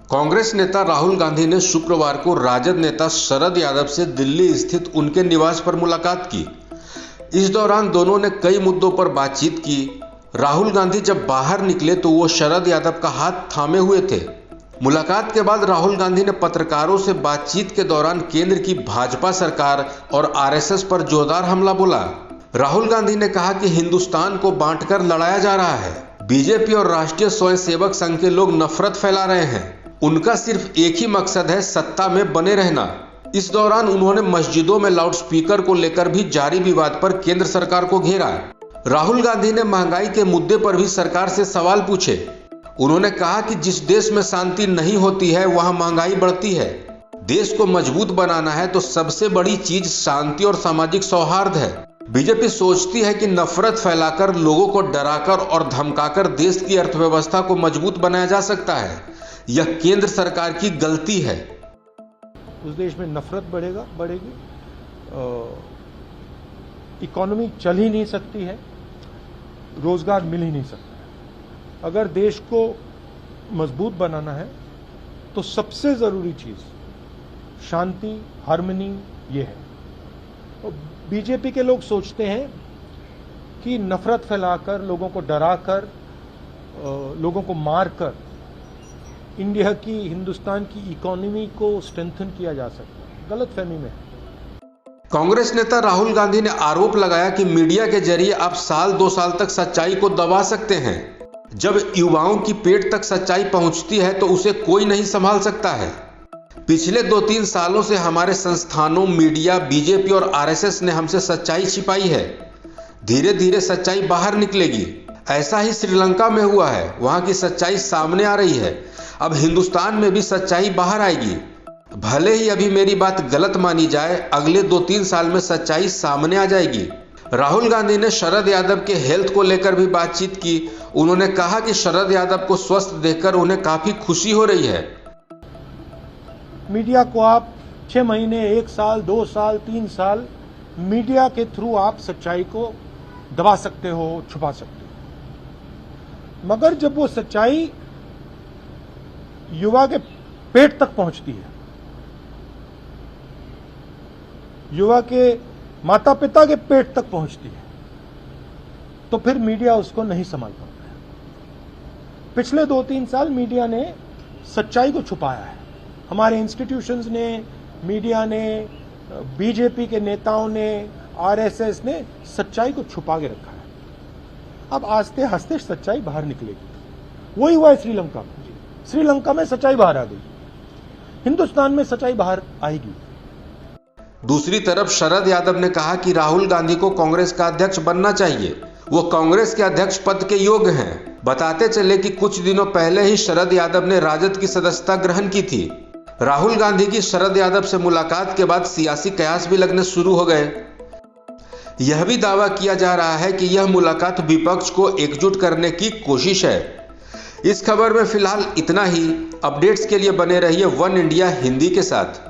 कांग्रेस नेता राहुल गांधी ने शुक्रवार को राजद नेता शरद यादव से दिल्ली स्थित उनके निवास पर मुलाकात की। इस दौरान दोनों ने कई मुद्दों पर बातचीत की। राहुल गांधी जब बाहर निकले तो वो शरद यादव का हाथ थामे हुए थे। मुलाकात के बाद राहुल गांधी ने पत्रकारों से बातचीत के दौरान केंद्र की भाजपा सरकार और आरएसएस पर जोरदार हमला बोला। राहुल गांधी ने कहा कि हिंदुस्तान को बांटकर लड़ाया जा रहा है। बीजेपी और राष्ट्रीय स्वयंसेवक संघ के लोग नफरत फैला रहे हैं। उनका सिर्फ एक ही मकसद है, सत्ता में बने रहना। इस दौरान उन्होंने मस्जिदों में लाउडस्पीकर को लेकर भी जारी विवाद पर केंद्र सरकार को घेरा। राहुल गांधी ने महंगाई के मुद्दे पर भी सरकार से सवाल पूछे। उन्होंने कहा कि जिस देश में शांति नहीं होती है वहां महंगाई बढ़ती है। देश को मजबूत बनाना है तो सबसे बड़ी चीज शांति और सामाजिक सौहार्द है। बीजेपी सोचती है कि नफरत फैलाकर, लोगों को डराकर और धमकाकर देश की अर्थव्यवस्था को मजबूत बनाया जा सकता है। यह केंद्र सरकार की गलती है। उस देश में नफरत बढ़ेगी, इकोनॉमी चल ही नहीं सकती है, रोजगार मिल ही नहीं सकता है। अगर देश को मजबूत बनाना है तो सबसे जरूरी चीज शांति, हार्मनी ये है। और बीजेपी के लोग सोचते हैं कि नफरत फैलाकर, लोगों को डराकर, लोगों को मारकर इंडिया की, हिंदुस्तान की इकोनॉमी को स्ट्रेंथन किया जा सकता है। गलतफहमी में है। कांग्रेस नेता राहुल गांधी ने आरोप लगाया कि मीडिया के जरिए आप साल 2 साल तक सच्चाई को दबा सकते हैं। जब युवाओं की पेट तक सच्चाई पहुंचती है तो उसे कोई नहीं संभाल सकता है। पिछले 2-3 सालों से हमारे संस्थानों, मीडिया, बीजेपी और आरएसएस ने हमसे सच्चाई छिपाई है। धीरे धीरे सच्चाई बाहर निकलेगी। ऐसा ही श्रीलंका में हुआ है, वहां की सच्चाई सामने आ रही है। अब हिंदुस्तान में भी सच्चाई बाहर आएगी। भले ही अभी मेरी बात गलत मानी जाए, अगले 2-3 साल में सच्चाई सामने आ जाएगी। राहुल गांधी ने शरद यादव के हेल्थ को लेकर भी बातचीत की। उन्होंने कहा कि शरद यादव को स्वस्थ देखकर उन्हें काफी खुशी हो रही है। मीडिया को आप 6 महीने, 1 साल, 2 साल, 3 साल मीडिया के थ्रू आप सच्चाई को दबा सकते हो, छुपा सकते हो, मगर जब वो सच्चाई युवा के पेट तक पहुंचती है, युवा के माता पिता के पेट तक पहुंचती है, तो फिर मीडिया उसको नहीं संभाल पाता है। पिछले 2-3 साल मीडिया ने सच्चाई को छुपाया है। हमारे इंस्टीट्यूशंस ने, मीडिया ने, बीजेपी के नेताओं ने, आरएसएस ने सच्चाई को छुपा के रखा है। अब आस्ते आस्ते सच्चाई बाहर निकलेगी। वही हुआ है श्रीलंका में। श्रीलंका में सच्चाई बाहर आ गई, हिंदुस्तान में सच्चाई बाहर आएगी। दूसरी तरफ शरद यादव ने कहा कि राहुल गांधी को कांग्रेस का अध्यक्ष बनना चाहिए। वो कांग्रेस के अध्यक्ष पद के योग्य हैं। बताते चले कि कुछ दिनों पहले ही शरद यादव ने राजद की सदस्यता ग्रहण की थी। राहुल गांधी की शरद यादव से मुलाकात के बाद सियासी कयास भी लगने शुरू हो गए। यह भी दावा किया जा रहा है कि यह मुलाकात विपक्ष को एकजुट करने की कोशिश है। इस खबर में फिलहाल इतना ही। अपडेट्स के लिए बने रहिए वन इंडिया हिंदी के साथ।